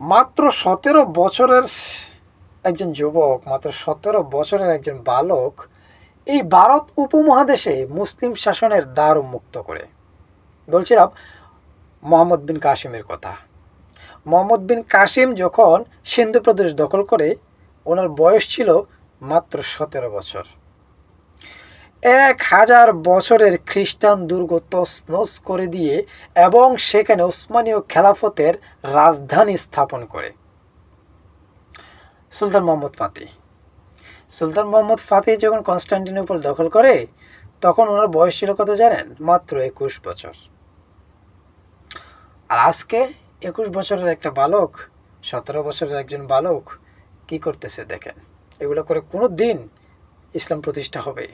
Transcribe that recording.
মাত্র 17 বছরের একজন যুবক, মাত্র 17 বছরের একজন বালক এই ভারত উপমহাদেশে মুসলিম শাসনের দ্বার উন্মুক্ত করে। বলছিলাম মোহাম্মদ বিন কাসিমের কথা। মোহাম্মদ বিন কাসিম যখন সিন্ধু প্রদেশ দখল করে, ওনার বয়স ছিল মাত্র 17 বছর। 1000 বছরের খ্রিস্টান দুর্গ তছনছ করে দিয়ে এবং সেখানে ওসমানীয় খেলাফতের রাজধানী স্থাপন করে সুলতান মোহাম্মদ ফাতেহ। সুলতান মোহাম্মদ ফাতেহ যখন কনস্টান্টিনোপল দখল করে, তখন ওনার বয়স ছিল কত জানেন? মাত্র 21 বছর। আর আজকে 21 বছরের একটা বালক, 17 বছরের একজন বালক কি করতেছে দেখেন। এগুলো করে কোনো দিন ইসলাম প্রতিষ্ঠা হবে?